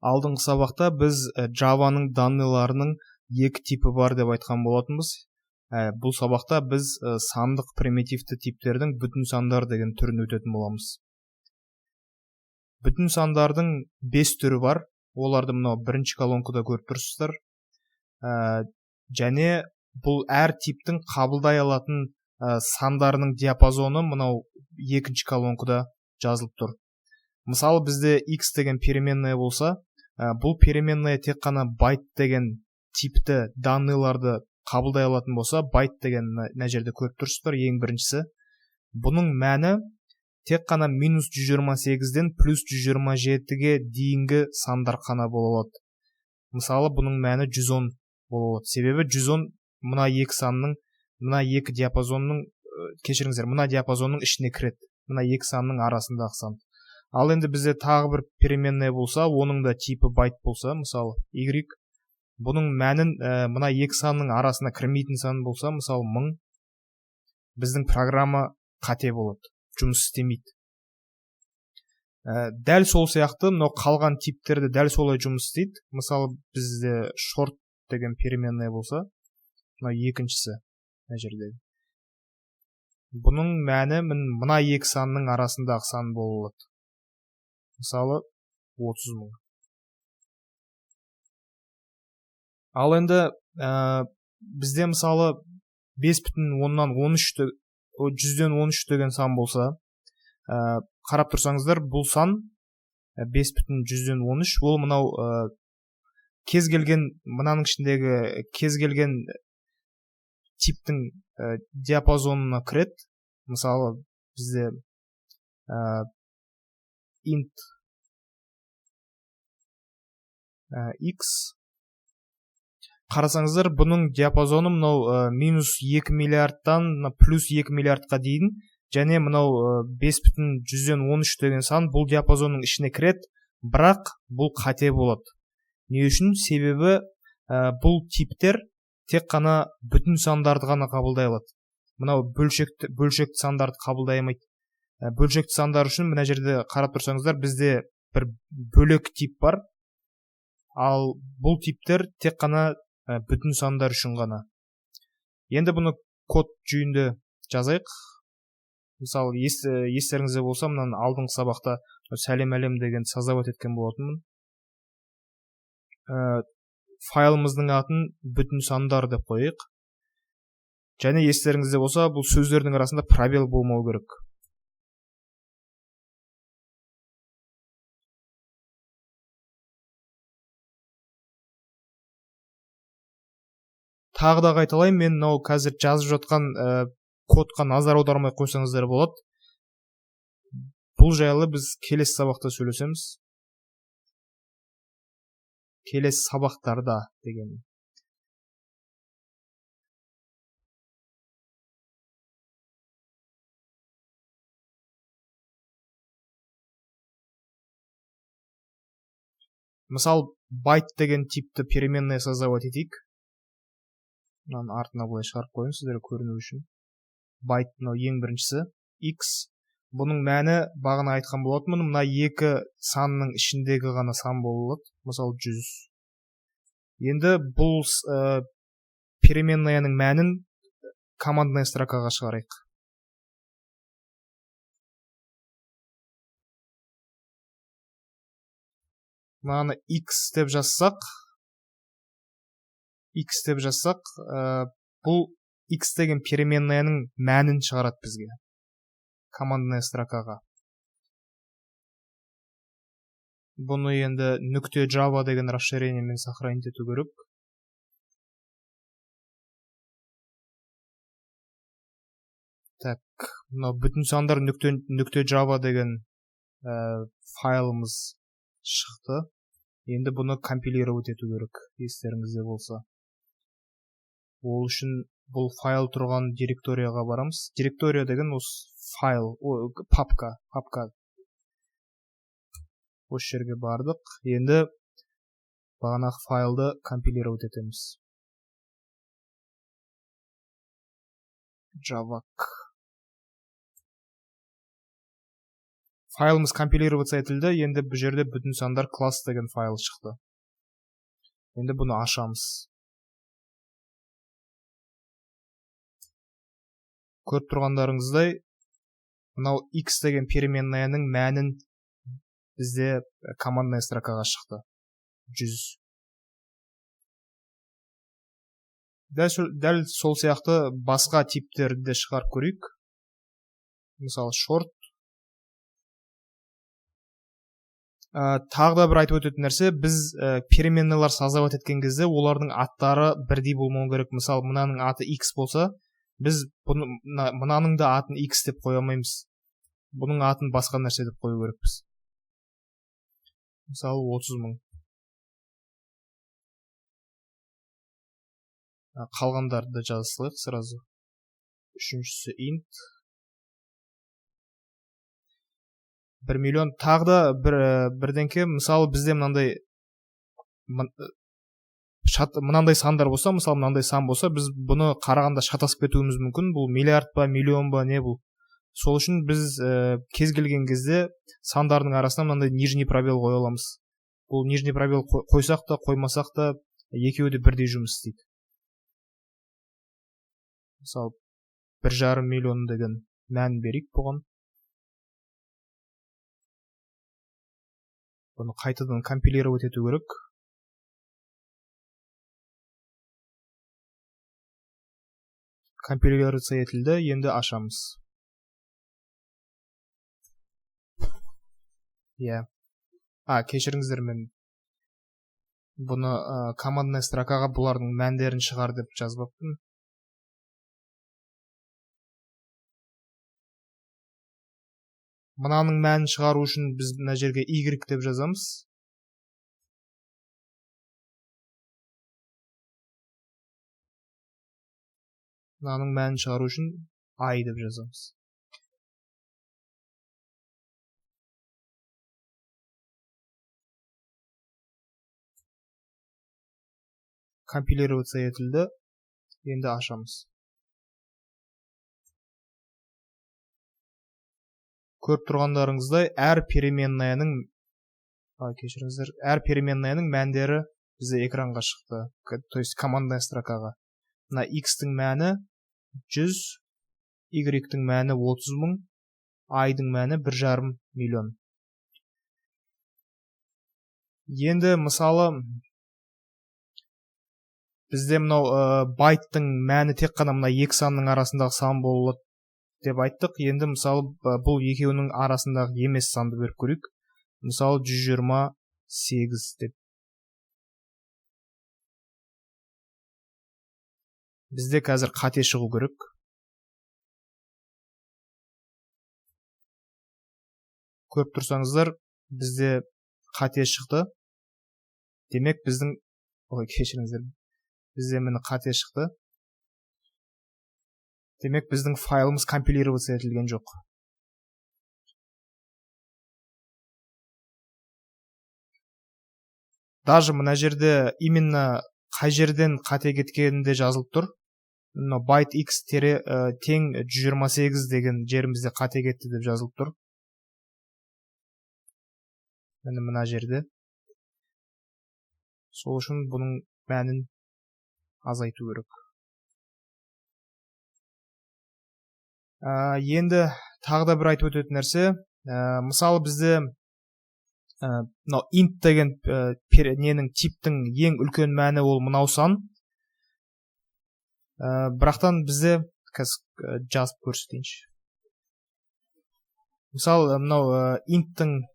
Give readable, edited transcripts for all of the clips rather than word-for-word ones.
Алдыңғы сабақта біз Java-ның данныйларының екі типі бар деп айтқан болатынбыз. Бұл сабақта біз сандық примитивті типтердің бүтін сандар деген түрін өтетін боламыз. Бүтін сандардың 5 түрі бар. Оларды мынау бірінші колонкада көріп тұрсыздар. Және бұл әр типтің қабылдай алатын сандарының диапазоны мынау екінші колонкада жазылып тұр. Мысалы бізде x деген переменная болса, бұл переменная тек қана байт деген типті данныйларды қабылдай алатын болса, байт деген мына жерде көріп тұрсыздар, ең біріншісі. Бұның мәні тек қана минус 128-ден плюс 127-ге дейінгі сандар қана бола алады. Мысалы, бұның мәні 110 бола алады. Себебі 110 мына екі санның, мына екі диапазонның, кешіріңіздер, мына диапазонның ішіне кіреді. Мына екі санның арасындағы сан. Ал енді бізде тағы бір переменная болса, оның да типі байт болса, мысалы y, бұның мәнін мына екі санның арасына кірмейтін сан болса, мысалы 1000, біздің программа қате болады, жұмыс істемейді. Дәл сол сияқты, мынау қалған типтерді дәл солай жұмыс істейді. Мысалы бізде short деген переменная болса, мынау екіншісі мына жерде. Бұның мәні мына екі санның арасындағы сан болады. Мысалы 30.000. Ал енді бізде мысалы 5,13 деген сан болса, қарап тұрсаңыздар, бұл сан 5,13, ол мынау кез келген, мынаның ішіндегі кез келген типтің диапазонына кіреді. Мысалы бізде int x, қарасаңыздар, бұның диапазоны мынау минус 2 миллиардтан плюс 2 миллиардқа дейін, және мынау 5,13 деген сан бұл диапазонның ішіне кіреді, бірақ бұл қате болады. Не үшін? Себебі бұл типтер тек қана бүтін сандарды ғана қабылдай алады. Мынау бөлшекті сандарды қабылдай алмайды. Бөлшекті сандар үшін мына жерде қарап тұрсаңыздар, бізде бір бөлек тип бар, ал бұл типтер тек қана бүтін сандар үшін ғана. Енді бұны код жүйінде жазайық. Мысалы, естеріңізде болса, мынаны алдыңғы сабақта сәлем әлем деген создавать еткен болатынмын. Файлымыздың атын бүтін сандар деп қойайық. Және естеріңізде болса, бұл сөздердің арасында пробел болмау керек. Тағы да қайталайын, мен мынау қазір жазып жатқан кодқа назар аудармай қойсаңыздар болады. Бұл жайлы біз келесі сабақта сөйлесеміз. Келесі сабақтарда деген. Мысалы, байт деген типті переменная создавать етейік. Мынаны артына былай шығарып қойын, сіздерге көріну үшін. Байт мынау ең біріншісі, x. Бұның мәні бағана айтқан болатынмын, мына екі санның ішіндегі ғана сан болады, мысалы 100. Енді бұл переменнаяның мәнін командная строкаға шығарайық. Мынаны x деп жазсақ, бұл x деген переменнаяның мәнін шығарады бізге. Командная строкаға. Бұны енді нүкте Java деген расширениемен сохранить ету керек. Так, мынау бүтін сандар нүкте Java деген файлымыз шықты. Енді бұны компилировать ету керек, естеріңізде болса. Ол үшін бұл файл тұрған директорияға барамыз. Директория деген осы файл, папка. Осы жерге бардық. Енді бағанағы файлды компилировать етеміз. Java файлымыз компилироваться етілді. Енді бұл жерде бүтін сандар класс деген файл шықты. Енді бұны ашамыз. Көріп тұрғандарыңыздай, мынау x деген переменныйның мәнін бізде командная строкаға шықты. 100. Дәл сол сияқты басқа типтерді шығарып көрейік. Мысалы, short. Тағы да бір айтып өтетін нәрсе, біз переменнылар создавать еткен кезде олардың аттары бірдей болмауы керек. Мысалы, мынаның аты x болса, біз мынаның да атын x деп қоя алмаймыз. Бұның атын басқа нәрсе деп қою керекпіз. Мысалы, 30.000. Қалғандарды жаза салайық сразу. Үшіншісі int. 1 миллион. Тағы да бірденке, мысалы, бізде мынандай сандар болса, мысалы, мынандай сан болса, біз бұны қарағанда шатасып кетуіміз мүмкін. Бұл миллиард ба, миллион ба, не бұл? Сол үшін біз кез келген кезде сандардың арасына мынандай нижний пробел қоя аламыз. Бұл нижний пробел қойсақ та, қоймасақ та, екеуі де бірдей жұмыс істейді. Мысалы, 1,5 миллион деген мән берейік бұған. Бұны қайтадан компилировать ету керек. Компилироваться етілді, енді ашамыз. Кешіріңіздер, мен бұны командная строкаға бұлардың мәндерін шығар деп жазбаппын. Мынаның мәнін шығару үшін біз мына жерге y деп жазамыз. Мынаның мәнін шығару үшін I деп жазамыз. Компилироваться етілді. Енді ашамыз. Көріп тұрғандарыңыздай, әр переменныйның мәндері бізде экранға шықты. То есть командная строкаға. Мына x-тің мәні 100, y-тің мәні 30.000, I-дың мәні 1,5 миллион. Енді мысалы, бізде мынау байттың мәні тек қана мына екі санның арасындағы сан болады деп айттық. Енді мысалы бұл екеуінің арасындағы емес санды беріп көрейік. Мысалы 128 деп. Бізде қазір қате шығу керек. Көріп тұрсаңыздар, бізде қате шықты. Демек біздің, кешіріңіздер, бізде міне қате шықты. Демек біздің файлымыз компилироваться етілген жоқ. Даже мына жерде именно қай жерден қате кеткенінде жазылып тұр. Byte x тең 128 деген жерімізде қате кетті деп жазылып тұр. Мына жерде. Сол үшін бұның мәнін азайту керек. Енді тағы да бір айтып өтетін нәрсе, мысалы бізде int деген типтің ең үлкен мәні ол мынау сан. Бірақтан бізде жазып көрсетейінші. Мысалы мынау inttің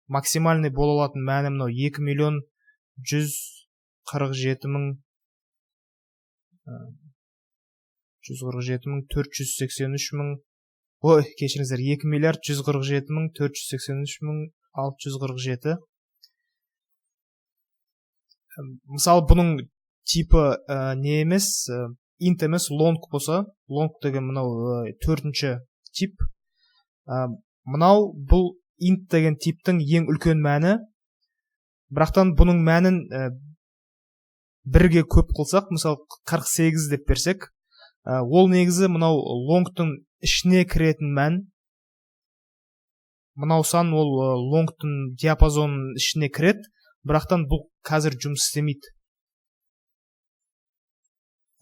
максимальный бола алатын мәні мынау 2.147.483.000. Ой, кешіріңіздер, 2.147.483.647. Мысалы бұның типі не емес, int емес, long болса, long деген мынау төртінші тип. Мынау бұл int деген типтің ең үлкен мәні. Бірақтан бұның мәнін бірге көп қылсақ, мысалы 48 деп берсек, ол негізі мынау longтың ішіне кіретін мән. мынау сан ол лонгтың диапазонының ішіне кіреді, бірақтан бұл қазір жұмыс істемейді.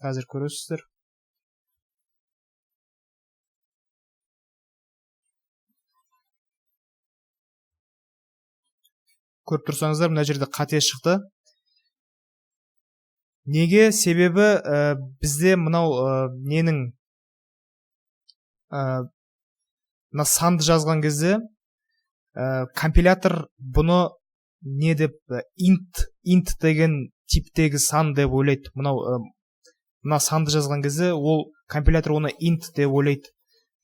Қазір көресіздер. Көріп тұрсаңыздар, мына жерде қате шықты. Неге? Себебі бізде мынау ненің мына санды жазған кезде компилятор бұны не деп int деген типтегі сан деп ойлайды. Мына санды жазған кезде ол компилятор оны int деп ойлайды.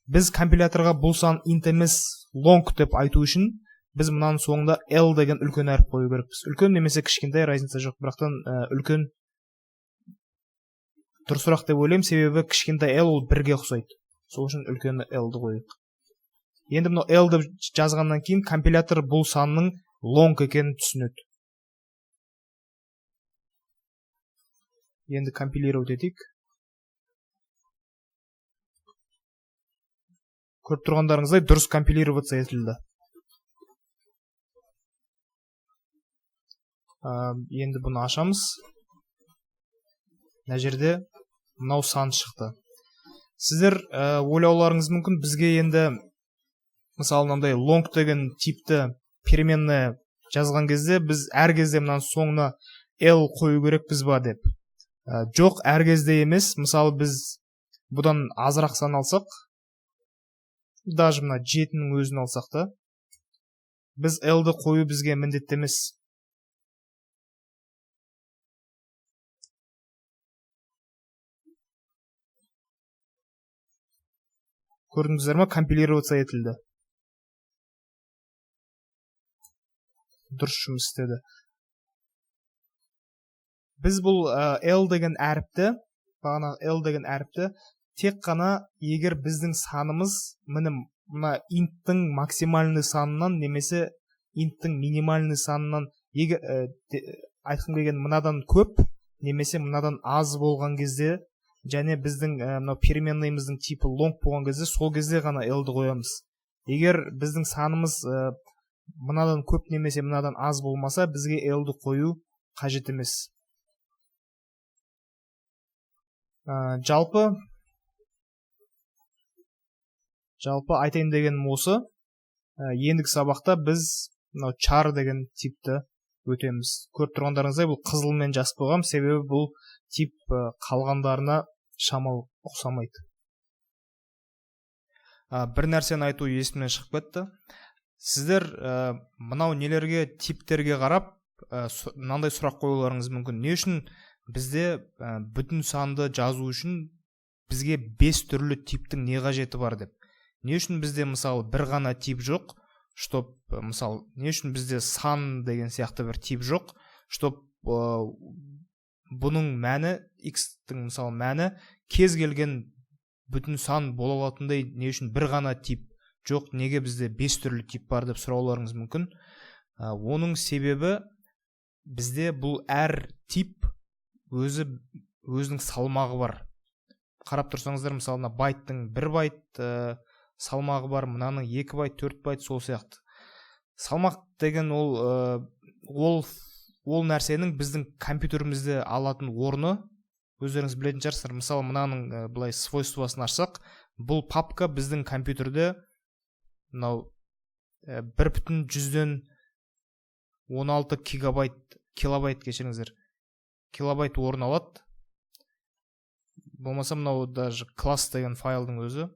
Біз компиляторға бұл сан int емес long деп айту үшін біз мынаның соңында l деген үлкен әріп қою керекпіз. Үлкен немесе кішкентай разница жоқ, бірақтан үлкен дұрысырақ деп ойлаймын, себебі кішкентай l ол бірге ұқсайды. Сол үшін үлкен l-ді қойдық. Енді мынау l деп жазғаннан кейін компилятор бұл санның long екенін түсінеді. Енді компилировать етейік. Көріп тұрғандарыңыздай дұрыс компилироваться етілді. Енді бұны ашамыз. Мына жерде мынау сан шықты. Сіздер ойлауларыңыз мүмкін, бізге енді мысалы мынандай long деген типті переменная жазған кезде біз әр кезде мынаның соңына l қою керекпіз ба деп. Жоқ, әр кезде емес. Мысалы біз бұдан азырақ сан алсақ, даже мына 7-нің өзін алсақ та, біз l-ді қою бізге міндетті емес. Көрдіңіздер ме? Компилироваться етілді. Дұрыс жұмыс істеді. Біз бұл l деген әріпті, тек қана егер біздің санымыз мына int-тің максимальный санынан немесе int-тің минимальный санынан айтқым келгені мынадан көп немесе мынадан аз болған кезде, және біздің переменныйымыздың типі long болған кезде, сол кезде ғана l-ді қоямыз. Егер біздің санымыз мынадан көп немесе мынадан аз болмаса, бізге l-ді қою қажет емес. Жалпы айтайын дегенім осы. Ендігі сабақта біз char деген типті өтеміз. Көріп тұрғандарыңыздай бұл қызылмен жазып қойғам, себебі бұл тип қалғандарына шамалы ұқсамайды. Бір нәрсені айту есімнен шығып кетті. Сіздер мынау нелерге, типтерге қарап мынандай сұрақ қоюларыңыз мүмкін. Не үшін бізде бүтін санды жазу үшін бізге 5 түрлі типтің не қажеті бар деп? Не үшін бізде мысалы бір ғана тип жоқ, мысалы не үшін бізде сан деген сияқты бір тип жоқ, чтоб бұның мәні, x-тің мысалы мәні кез келген бүтін сан бола алатындай не үшін бір ғана тип жоқ, неге бізде 5 түрлі тип бар деп сұрауларыңыз мүмкін. Оның себебі бізде бұл әр тип өзінің салмағы бар. Қарап тұрсаңыздар, мысалы байттың 1 байт салмағы бар, мынаның 2 байт, 4 байт, сол сияқты. Салмақ деген ол нәрсенің біздің компьютерімізде алатын орны, өздеріңіз білетін шығарсыздар. Мысалы мынаның былай свойствосын ашсақ, бұл папка біздің компьютерде мынау 1,16 килобайт кешіріңіздер, килобайт орын алады. Болмаса мынау даже класс деген файлдың өзі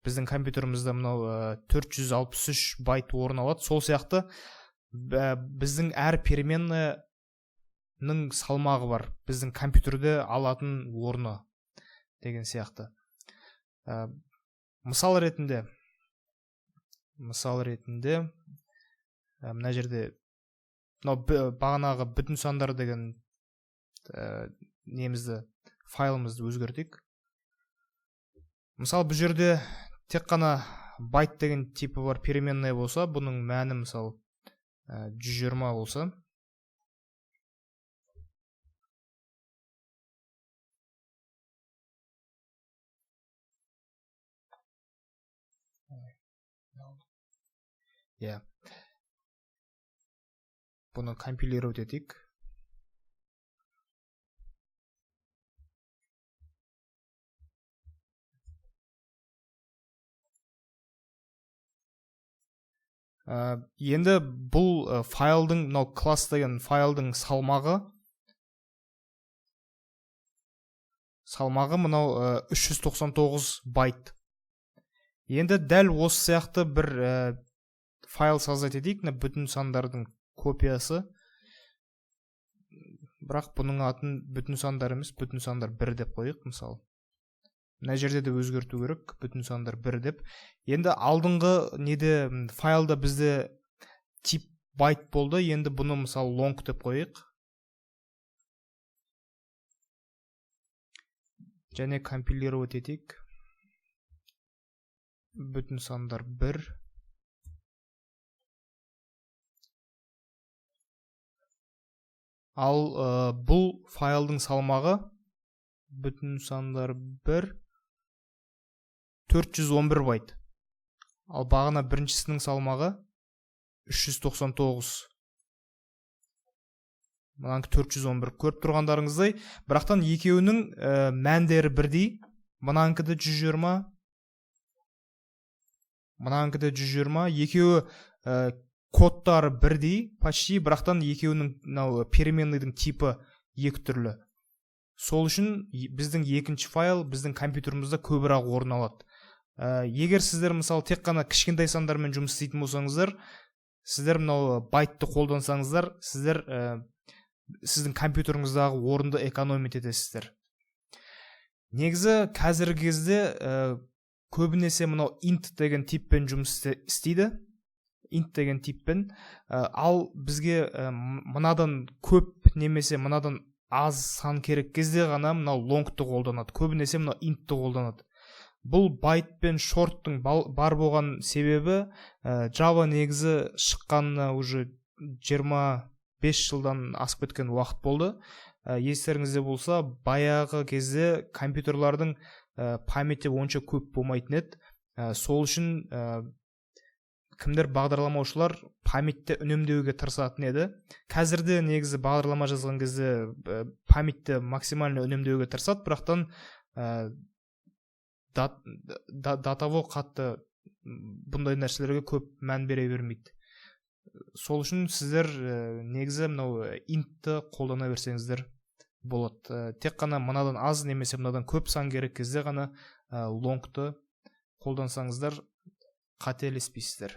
біздің компьютерімізде мынау 463 байт орын алады. Сол сияқты біздің әр переменныйның салмағы бар, біздің компьютерде алатын орны деген сияқты. Мысал ретінде мына жерде бағанағы бүтін сандар деген файлымызды өзгертейік. Мысалы бұл жерде тек қана байт деген типі бар переменная болса, бұның мәні мысалы 120 болса, иә. Бұны компилировать етейік. Енді бұл файлдың, мынау класс деген файлдың салмағы мынау 399 байт. Енді дәл осы сияқты бір файл создать етейік, бүтін сандардың копиясы. Бірақ бұның атын бүтін сандар емес, бүтін сандар 1 деп қойық, мысалы. Мына жерде де өзгерту керек, бүтін сандар 1 деп. Енді алдыңғы неде файлда бізде тип байт болды, енді бұны мысалы long деп қойық. Және компилировать етейік. Бүтін сандар 1. Ал бұл файлдың салмағы бүтін сандар 1 411 байт. Ал бағана біріншісінің салмағы 399. Мұнанкі 411. Көріп тұрғандарыңыздай, бірақтан екеуінің мәндері бірдей. Мұнанкіде 120, мұнанкіде 120. Екеуі кодтары бірдей, почти, бірақтан екеуінің переменныйдың типі екі түрлі. Сол үшін біздің екінші файл біздің компьютерімізде көбірек орын алады. Егер сіздер мысалы тек қана кішкентай сандармен жұмыс істейтін болсаңыздар, сіздер мынау байтты қолдансаңыздар, сіздер сіздің компьютеріңіздағы орынды экономить етесіздер. Негізі қазіргі кезде көбінесе мынау int деген типпен жұмыс істейді. Int деген типпен. Ал бізге мынадан көп немесе мынадан аз сан керек кезде ғана мынау longты қолданады. Көбінесе мынау intті қолданады. Бұл байт пен шорттың бар болған себебі Java негізі шыққанына уже 25 жылдан асып кеткен уақыт болды. Естеріңізде болса, баяғы кезде компьютерлардың памяті онша көп болмайтын еді. Сол үшін кімдер бағдарламаушылар памятті үнемдеуге тырысатын еді. Қазірде негізі бағдарлама жазған кезде памятті максимально үнемдеуге тырысады, бірақтан датаво қатты бұндай нәрселерге көп мән бере бермейді. Сол үшін сіздер негізі мынау intті қолдана берсеңіздер болады. Тек қана мынадан аз немесе мынадан көп сан керек кезде ғана longты қолдансаңыздар қателеспейсіздер.